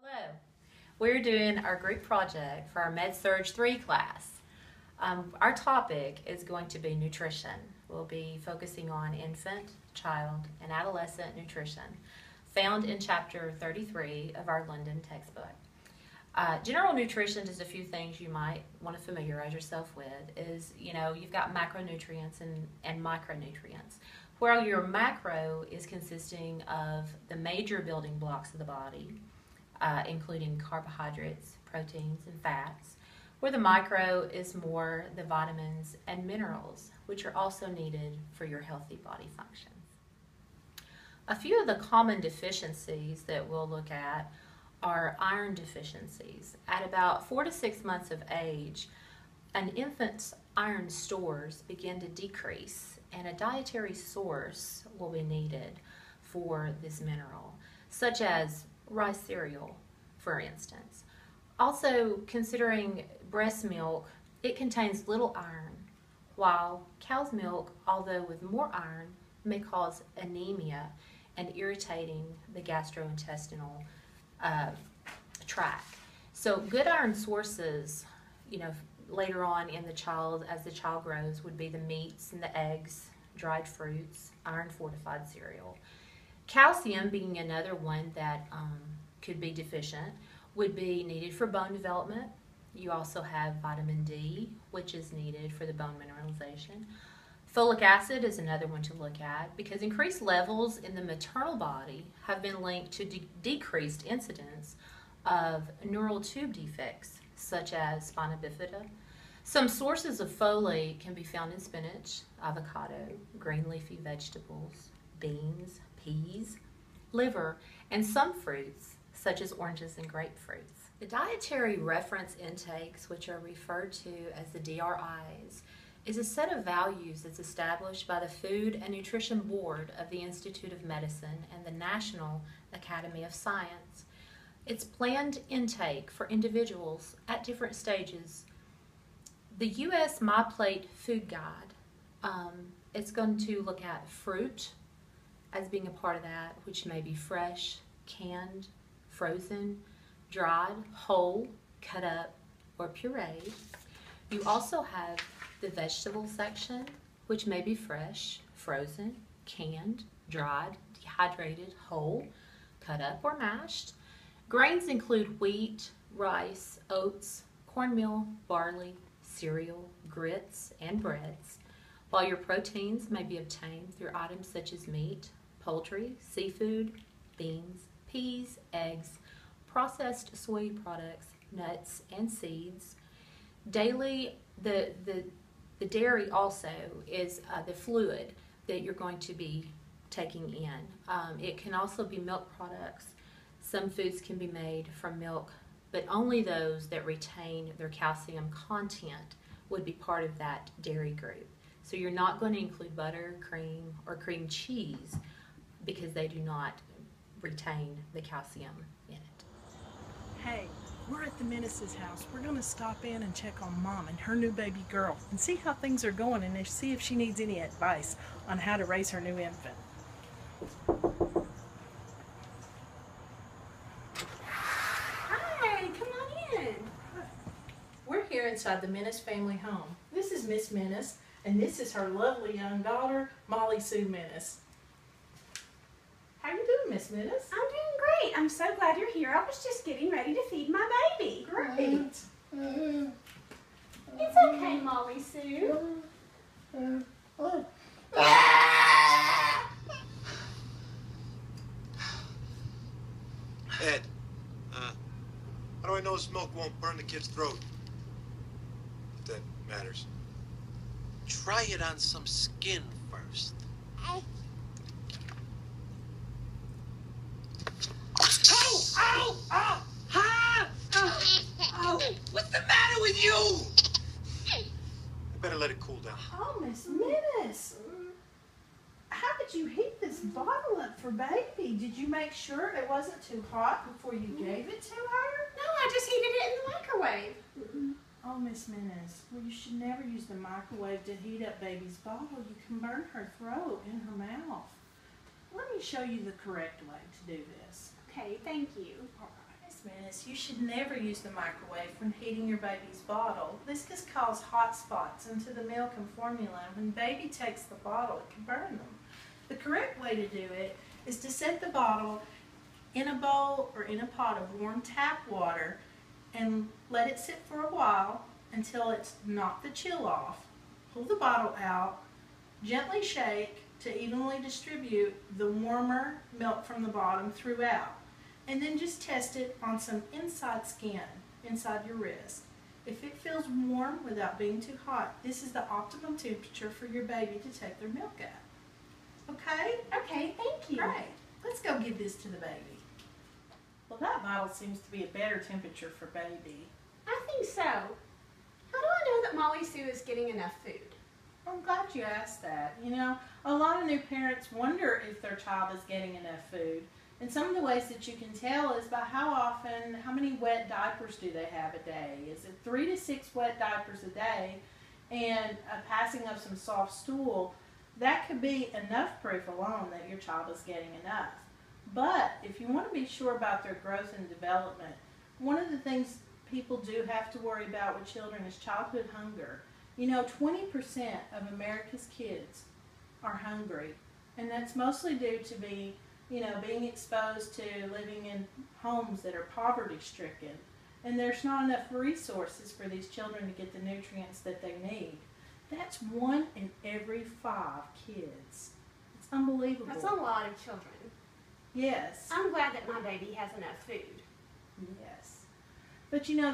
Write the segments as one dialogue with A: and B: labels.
A: Hello. We're doing our group project for our Med-Surg 3 class. Our topic is going to be nutrition. We'll be focusing on infant, child, and adolescent nutrition, found in chapter 33 of our London textbook. General nutrition, just a few things you might want to familiarize yourself with is, you've got macronutrients and micronutrients. Where your macro is consisting of the major building blocks of the body, including carbohydrates, proteins, and fats, where the micro is more the vitamins and minerals, which are also needed for your healthy body functions. A few of the common deficiencies that we'll look at are iron deficiencies. At about 4 to 6 months of age, an infant's iron stores begin to decrease, and a dietary source will be needed for this mineral, such as rice cereal, for instance. Also, considering breast milk, it contains little iron, while cow's milk, although with more iron, may cause anemia and irritating the gastrointestinal tract. So good iron sources, later on in the child, as the child grows, would be the meats and the eggs, dried fruits, iron fortified cereal. Calcium, being another one that could be deficient, would be needed for bone development. You also have vitamin D, which is needed for the bone mineralization. Folic acid is another one to look at because increased levels in the maternal body have been linked to decreased incidence of neural tube defects, such as spina bifida. Some sources of folate can be found in spinach, avocado, green leafy vegetables, beans, peas, liver, and some fruits, such as oranges and grapefruits. The dietary reference intakes, which are referred to as the DRIs, is a set of values that's established by the Food and Nutrition Board of the Institute of Medicine and the National Academy of Science. It's planned intake for individuals at different stages. The U.S. MyPlate Food Guide, it's going to look at fruit as being a part of that, which may be fresh, canned, frozen, dried, whole, cut up, or pureed. You also have the vegetable section, which may be fresh, frozen, canned, dried, dehydrated, whole, cut up, or mashed. Grains include wheat, rice, oats, cornmeal, barley, cereal, grits, and breads, while your proteins may be obtained through items such as meat, poultry, seafood, beans, peas, eggs, processed soy products, nuts, and seeds. Daily, the dairy also is the fluid that you're going to be taking in. It can also be milk products. Some foods can be made from milk, but only those that retain their calcium content would be part of that dairy group. So you're not going to include butter, cream, or cream cheese because they do not retain the calcium in it.
B: Hey, we're at the Menace's house. We're going to stop in and check on Mom and her new baby girl and see how things are going and see if she needs any advice on how to raise her new infant.
C: Hi, come on in. We're here inside the Menace family home. This is Miss Menace, and this is her lovely young daughter, Molly Sue Menace. How you doing, Miss Menace?
D: I'm doing great. I'm so glad you're here. I was just getting ready to feed my baby.
C: Great.
D: It's okay, Molly Sue.
E: Ed, how do I know this milk won't burn the kid's throat? If that matters.
F: Try it on some skin first.
E: Ow! Ow! Ow!
F: Ah! Oh, what's the matter with you?
E: I better let it cool down.
C: Oh, Miss Menace. How did you heat this bottle up for baby? Did you make sure it wasn't too hot before you gave it to her?
D: No, I just heated it in the microwave.
C: Oh, Miss Menace, well, you should never use the microwave to heat up baby's bottle. You can burn her throat and her mouth. Let me show you the correct way to do this.
D: Okay, thank you.
C: All right.
D: Miss
C: Menace, you should never use the microwave when heating your baby's bottle. This can cause hot spots into the milk and formula, and when baby takes the bottle, it can burn them. The correct way to do it is to set the bottle in a bowl or in a pot of warm tap water and let it sit for a while until it's knocked the chill off. Pull the bottle out, gently shake to evenly distribute the warmer milk from the bottom throughout, and then just test it on some inside skin, inside your wrist. If it feels warm without being too hot, this is the optimum temperature for your baby to take their milk at. Okay?
D: Okay, thank you.
C: Great. Let's go give this to the baby. Well, that bottle seems to be a better temperature for baby.
D: I think so. How do I know that Molly Sue is getting enough food?
C: I'm glad you asked that. You know, a lot of new parents wonder if their child is getting enough food. And some of the ways that you can tell is by how many wet diapers do they have a day? Is it 3 to 6 wet diapers a day and a passing of some soft stool? That could be enough proof alone that your child is getting enough. But if you want to be sure about their growth and development, one of the things people do have to worry about with children is childhood hunger. You know, 20% of America's kids are hungry, and that's mostly due to being exposed to living in homes that are poverty-stricken, and there's not enough resources for these children to get the nutrients that they need. That's 1 in every 5 kids. It's unbelievable.
D: That's a lot of children.
C: Yes.
D: I'm glad that my baby has enough food.
C: Yes. But you know,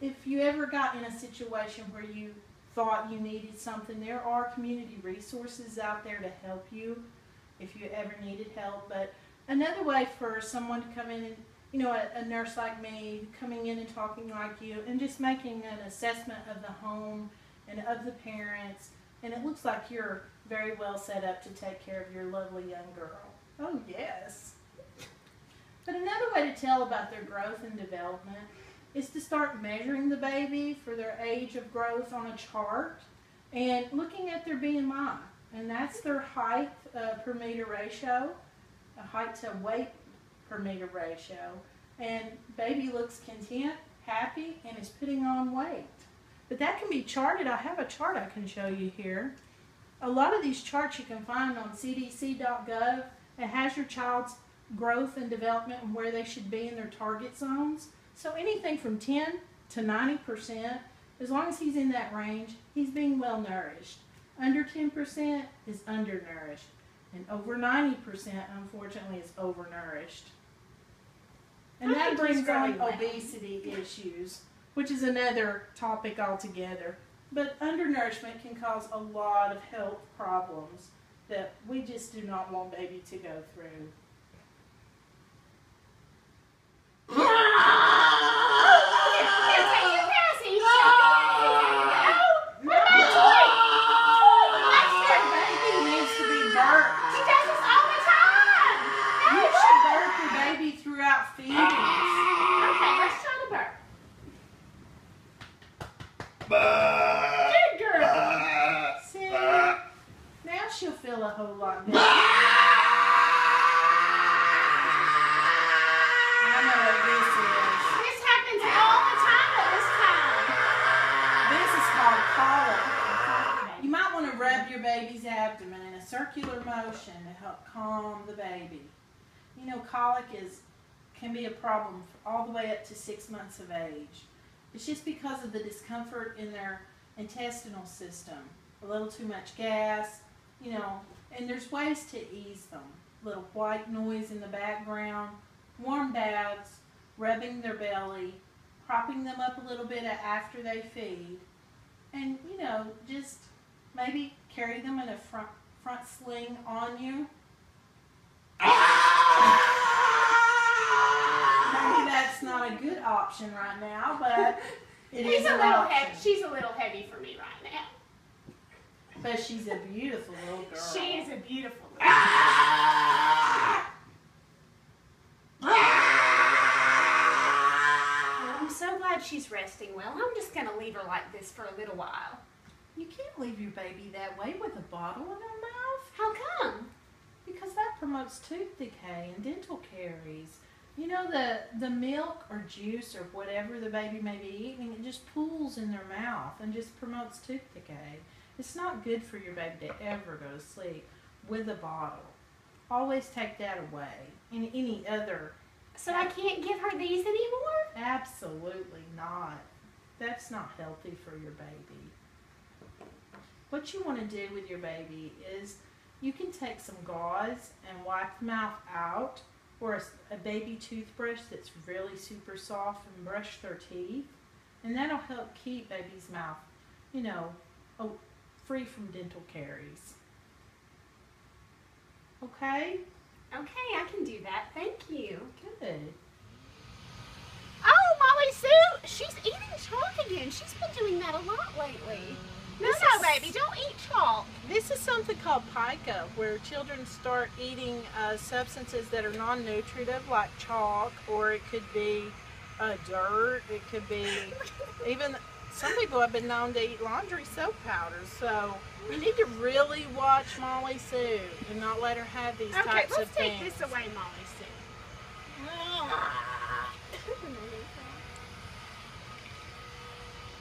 C: if you ever got in a situation where you thought you needed something, there are community resources out there to help you if you ever needed help. But another way for someone to come in and, you know, a nurse like me, coming in and talking like you and just making an assessment of the home and of the parents, and it looks like you're very well set up to take care of your lovely young girl. Oh, yes. But another way to tell about their growth and development is to start measuring the baby for their age of growth on a chart and looking at their BMI. And that's their height per meter ratio, a height to weight per meter ratio. And baby looks content, happy, and is putting on weight. But that can be charted. I have a chart I can show you here. A lot of these charts you can find on cdc.gov. It has your child's growth and development and where they should be in their target zones. So anything from 10 to 90%, as long as he's in that range, he's being well nourished. Under 10% is undernourished, and over 90%, unfortunately, is overnourished. And that brings on obesity issues, which is another topic altogether. But undernourishment can cause a lot of health problems that we just do not want baby to go through.
D: Good girl.
C: See, now she'll feel a whole lot better. I know what this is.
D: This happens all the time at this time.
C: This is called colic. You might want to rub your baby's abdomen in a circular motion to help calm the baby. You know, colic can be a problem all the way up to 6 months of age. It's just because of the discomfort in their intestinal system. A little too much gas, you know, and there's ways to ease them. Little white noise in the background, warm baths, rubbing their belly, propping them up a little bit after they feed, and, you know, just maybe carry them in a front sling on you. Maybe that's not a good option right now, but it is an option.
D: She's a little heavy for me right now.
C: But she's a beautiful little girl.
D: She is a beautiful little girl. I'm so glad she's resting well. I'm just going to leave her like this for a little while.
C: You can't leave your baby that way with a bottle in her mouth.
D: How come?
C: Because that promotes tooth decay and dental caries. You know, the milk or juice or whatever the baby may be eating, it just pools in their mouth and just promotes tooth decay. It's not good for your baby to ever go to sleep with a bottle. Always take that away. And any other.
D: So I can't give her these anymore?
C: Absolutely not. That's not healthy for your baby. What you want to do with your baby is you can take some gauze and wipe the mouth out, or a baby toothbrush that's really super soft, and brush their teeth. And that'll help keep baby's mouth, you know, free from dental caries. Okay?
D: Okay, I can do that. Thank you.
C: Good.
D: Oh, Molly Sue, she's eating chalk again. She's been doing that a lot lately. No, baby, don't eat chalk.
C: This is something called pica, where children start eating substances that are non-nutritive, like chalk, or it could be dirt. It could be even, some people have been known to eat laundry soap powders. So you need to really watch Molly Sue and not let her have these types of things.
D: Okay, let's take this away, Molly Sue.